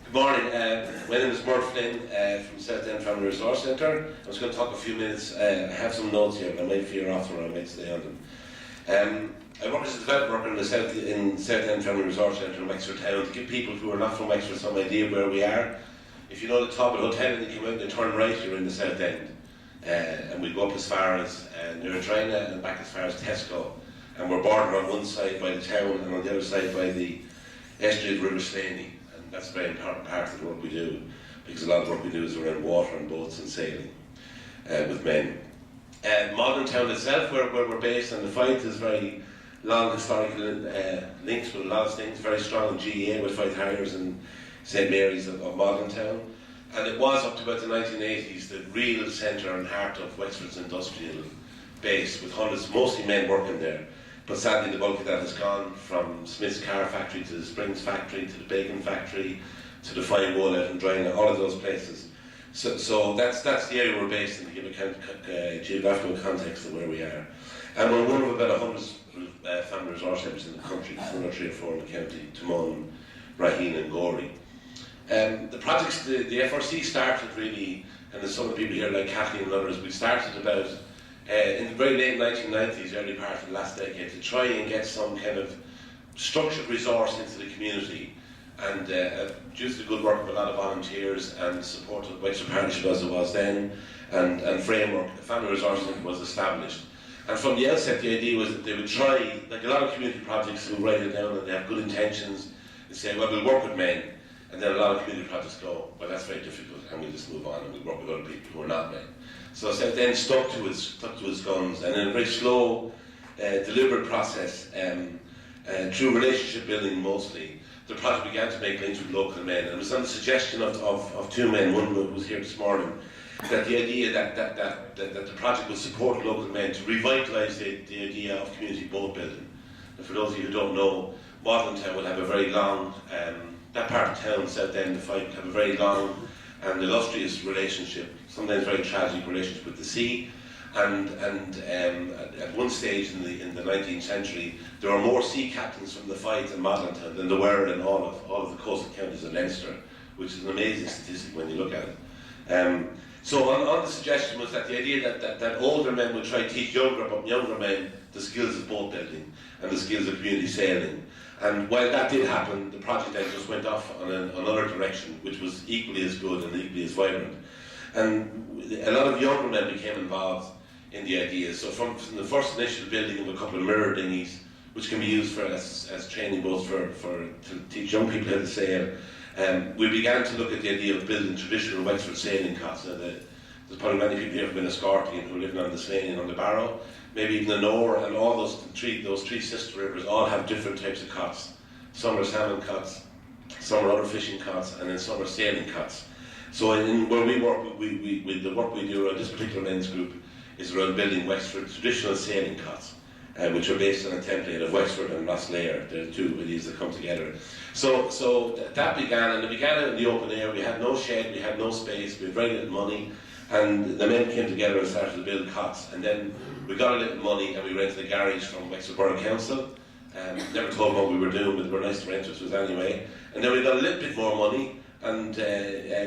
Good morning. My name is Mort Flynn from Southend Family Resource Centre. I'm just going to talk a few minutes. I have some notes here, but I might veer off or I might stay on them. I work as a development worker in Southend Family Resource Centre in Wexford Town to give people who are not from Wexford some idea of where we are. If you know the Talbot Hotel and you come out and you turn right, you're in the South End. And we go up as far as Nuradrina and back as far as Tesco. And we're bordered on one side by the town and on the other side by the estuary of River Slaney. And that's a very important part of the work we do, because a lot of work we do is around water and boats and sailing with men. Modern Town itself, where we're based, and the Fife is very long historical links with a lot of things, very strong GEA with Fife Harriers and St Mary's of Modern Town. And it was up to about the 1980s the real centre and heart of Wexford's industrial base, with hundreds, mostly men working there. But sadly the bulk of that has gone, from Smith's car factory to the Springs factory to the bacon factory to the fine wool out in Drina, all of those places. So that's the area we're based in, to give a geographical context of where we are. And we're one of about 100 family resource centres in the country. There's one or three or four in the county: Timon, Raheen and Gorey. The projects, the FRC started really, and there's some of the people here like Kathleen and others, we started about in the very late 1990s, early part of the last decade, to try and get some kind of structured resource into the community. And due to the good work of a lot of volunteers and support of Wexford Partnership as it was then, and framework, the Family Resource Centre was established. And from the outset, the idea was that they would try, like a lot of community projects who write it down and they have good intentions, they say, well, we'll work with men. And then a lot of community projects go, well, that's very difficult, and we'll just move on and we'll work with other people who are not men. So then stuck to its guns, and in a very slow, deliberate process, through relationship building mostly, the project began to make links with local men. And it was on the suggestion of two men, one who was here this morning, that the idea that the project would support local men to revitalise the idea of community boat building. And for those of you who don't know, Modern Town will have a very long, that part of town, South End, the Fife, have a very long and illustrious relationship, sometimes very tragic relationship with the sea. And at one stage in the 19th century, there were more sea captains from the Fife and Modern Town than there were in all of the coastal counties of Leinster, which is an amazing statistic when you look at it. So on the suggestion was that the idea that older men would try to teach younger men the skills of boat building and the skills of community sailing. And while that did happen, the project then just went off on another direction, which was equally as good and equally as vibrant. And a lot of younger men became involved in the idea. So from the first initial building of a couple of mirror dinghies, which can be used as training boats to teach young people how to sail, we began to look at the idea of building traditional Wexford sailing cots. There's probably many people here who have been a Scorpion, who are living on the Slaney and on the Barrow, maybe even the Nore, and all those three sister rivers all have different types of cots. Some are salmon cots, some are other fishing cots, and then some are sailing cots. So where we work, the work we do around this particular men's group is around building Wexford traditional sailing cots, which are based on a template of Wexford and Rosslare. There are two of these that come together. So that began, and it began out in the open air. We had no shed, we had no space, we had very little money, and the men came together and started to build cots. And then we got a little money and we rented a garage from Wexford Borough Council. Never told them what we were doing, but they were nice to rent us with anyway. And then we got a little bit more money and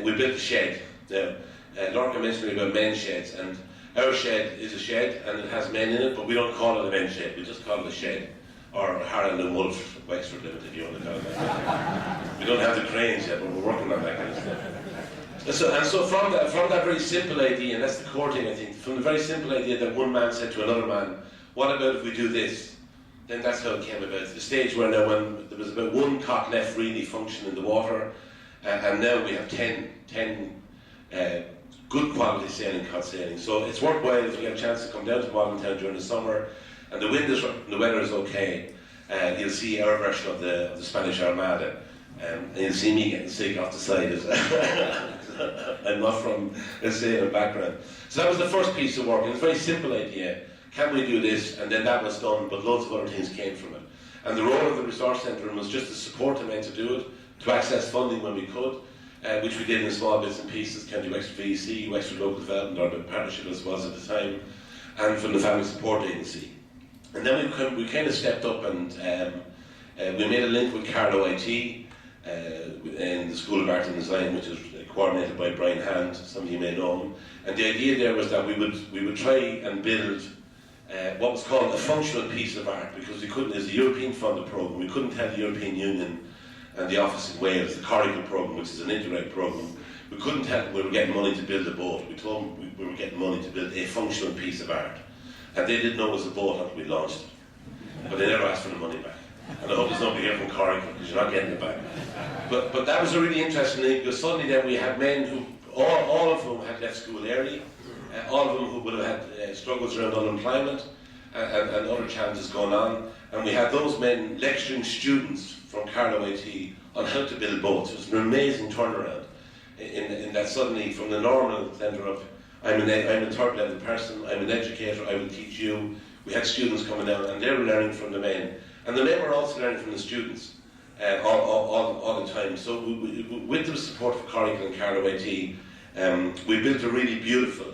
we built a shed. Now, Lorca mentioned about men's sheds, and our shed is a shed and it has men in it, but we don't call it a men's shed, we just call it a shed. Or Harland and Wolff, Wexford Limited, if you want to call it that. We don't have the cranes yet, but we're working on that kind of stuff. And so from that very simple idea, and that's the core thing I think, from the very simple idea that one man said to another man, what about if we do this? Then that's how it came about. The stage where now when there was about one cot left really functioning in the water, and now we have 10 good quality sailing cot sailing. So it's worthwhile if you get a chance to come down to Modern Town during the summer, and the weather is okay, you'll see our version of the Spanish Armada, and you'll see me getting sick off the side. I'm not from a sailing background. So that was the first piece of work. It was a very simple idea. Can we do this? And then that was done, but loads of other things came from it. And the role of the Resource Centre was just to support the men to do it, to access funding when we could, which we did in small bits and pieces, County Wexford VEC, Wexford Local Development, or the partnership as it was at the time, and from the Family Support Agency. And then we kind of stepped up and we made a link with Carlow IT, in the School of Art and Design, which is coordinated by Brian Hand, some of you may know him. And the idea there was that we would try and build what was called a functional piece of art, because we couldn't, as a European funded programme, we couldn't tell the European Union and the office in Wales, the Coracle programme, which is an integrated programme, we couldn't tell them we were getting money to build a boat. We told them we were getting money to build a functional piece of art. And they didn't know it was a boat until we launched it. But they never asked for the money back. And I hope there's nobody here from Coracle, because you're not getting it back. But that was a really interesting thing, because suddenly then we had men who, all of whom had left school early, all of them who would have had struggles around unemployment and other challenges going on. And we had those men lecturing students from Carlow IT on how to build boats. It was an amazing turnaround in that suddenly from the normal centre of I'm a third level person, I'm an educator, I will teach you. We had students coming down and they were learning from the men. And the men were also learning from the students all the time. So with the support of Coracle and Carlow IT, we built a really beautiful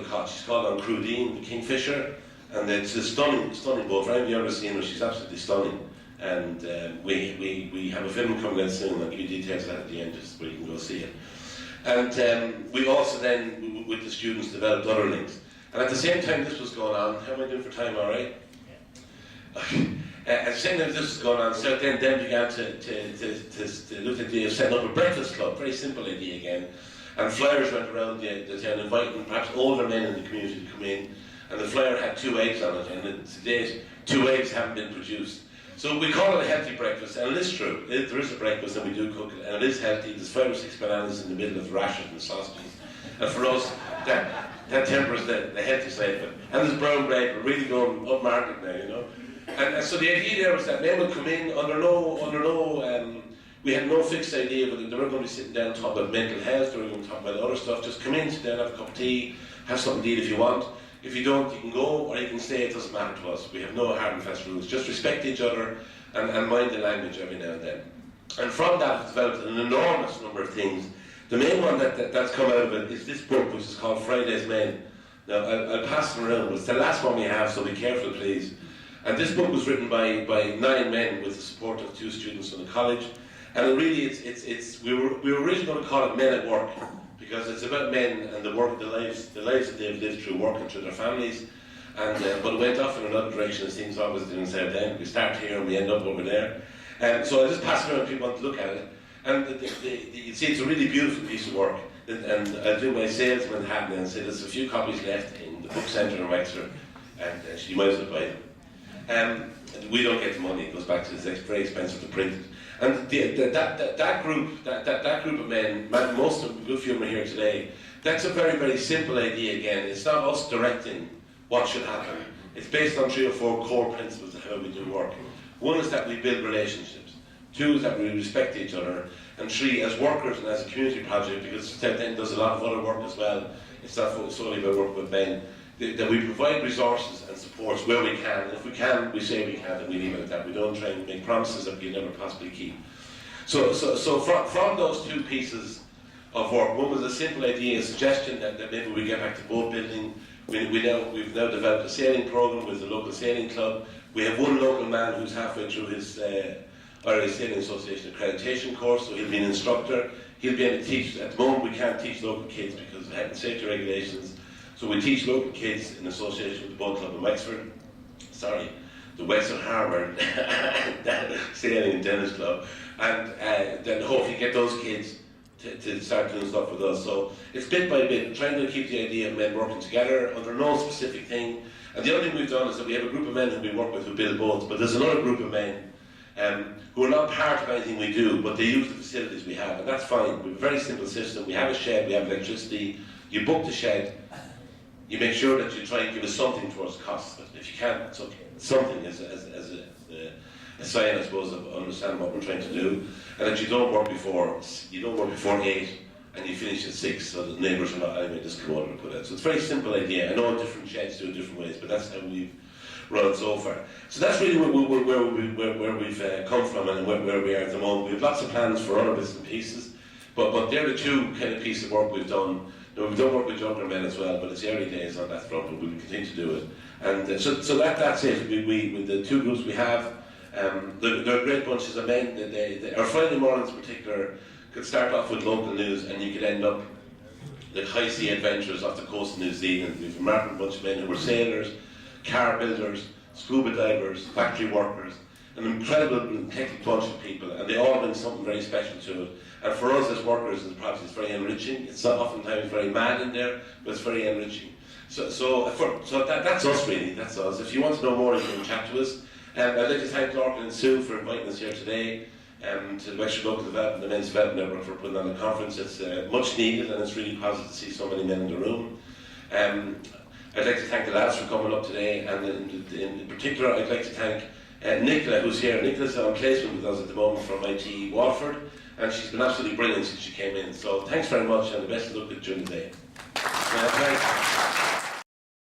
cottage. She's called on Crudine, the Kingfisher, and it's a stunning boat. For anyone who's ever seen her, she's absolutely stunning. And we have a film coming out soon. I'll give you details of that at the end, just where you can go see it. And we also then, with the students, developed other links. And at the same time this was going on, how am I doing for time, all right? At the same time this was going on, South End then began to look at the idea of setting up a breakfast club, very simple idea again. And flyers went around the town inviting perhaps older men in the community to come in. And the flyer had 2 eggs on it, and to date, 2 eggs haven't been produced. So we call it a healthy breakfast, and it is true. There is a breakfast, and we do cook it, and it is healthy. There's 5 or 6 bananas in the middle of rashers and sausages. And for us, that tempers the healthy side of it. And there's brown bread, we're really going up market now, you know. And so the idea there was that men would come in under no we had no fixed idea, but they weren't going to be sitting down and talking about mental health, they were going to talk about other stuff. Just come in, sit down, have a cup of tea, have something to eat if you want. If you don't, you can go, or you can stay, it doesn't matter to us. We have no hard and fast rules. Just respect each other and mind the language every now and then. And from that, it's developed an enormous number of things. The main one that's come out of it is this book, which is called Friday's Men. Now, I'll pass them around. It's the last one we have, so be careful, please. And this book was written by 9 men with the support of 2 students from the college. And really, we were originally going to call it Men at Work, because it's about men and the lives that they've lived through working through their families. And but it went off in another direction, as things always do in South End. We start here and we end up over there. So I just pass it around if people want to look at it. And you see, it's a really beautiful piece of work. And I'll do my salesman hat and say there's a few copies left in the book centre in Wexford, and you might as well buy them. We don't get the money; it goes back to it's very expensive to print it. And that group of men, most of them, good few of them are here today. That's a very, very simple idea. Again, it's not us directing what should happen. It's based on 3 or 4 core principles of how we do work. 1 is that we build relationships. 2 is that we respect each other. And 3, as workers and as a community project, because South End does a lot of other work as well. It's not solely about working with men. That we provide resources and supports where we can. And if we can, we say we can, and we leave it at that. We don't try and make promises that we can never possibly keep. So from those 2 pieces of work, one was a simple idea, a suggestion that maybe we get back to boat building. We've now developed a sailing programme with the local sailing club. We have 1 local man who's halfway through his Irish Sailing Association accreditation course, so he'll be an instructor. He'll be able to teach. At the moment, we can't teach local kids because of health and safety regulations. So we teach local kids in association with the Boat Club in Wexford. Sorry, the Wexford Harbour Sailing and Tennis Club. And then hopefully get those kids to start doing stuff with us. So it's bit by bit, trying to keep the idea of men working together under no specific thing. And the other thing we've done is that we have a group of men who we work with who build boats, but there's another group of men who are not part of anything we do, but they use the facilities we have, and that's fine. We have a very simple system. We have a shed, we have electricity. You book the shed, you make sure that you try and give us something towards costs. But if you can't, it's okay. Something as a sign, I suppose, of understanding what we're trying to do, and that you don't work before 8 and you finish at 6, so the neighbours are not anyway just come over and put it. So it's a very simple idea. I know different sheds do it different ways, but that's how we've run it so far. So that's really where we've come from and where we are at the moment. We have lots of plans for other bits and pieces, but they're the 2 kind of pieces of work we've done. We've done work with younger men as well, but it's early days on that front, but we'll continue to do it. And so that's it. We with the 2 groups we have, They're great bunches of men. Our Friday mornings in particular could start off with local news, and you could end up like high sea adventures off the coast of New Zealand. We've a remarkable bunch of men who were sailors, car builders, scuba divers, factory workers, an incredible eclectic bunch of people, and they all bring something very special to it. And for us as workers, it's very enriching. It's not oftentimes very mad in there, but it's very enriching. So that's us really. That's us. If you want to know more, you can chat to us. I'd like to thank Lorcan and Sue for inviting us here today. To the Wexford Local Development, the Men's Development Network, for putting on the conference. It's much needed, and it's really positive to see so many men in the room. I'd like to thank the lads for coming up today, and in particular I'd like to thank Nicola, who's here. Nicola's on placement with us at the moment from IT Waterford, and she's been absolutely brilliant since she came in. So thanks very much, and the best of luck during the day. Thanks.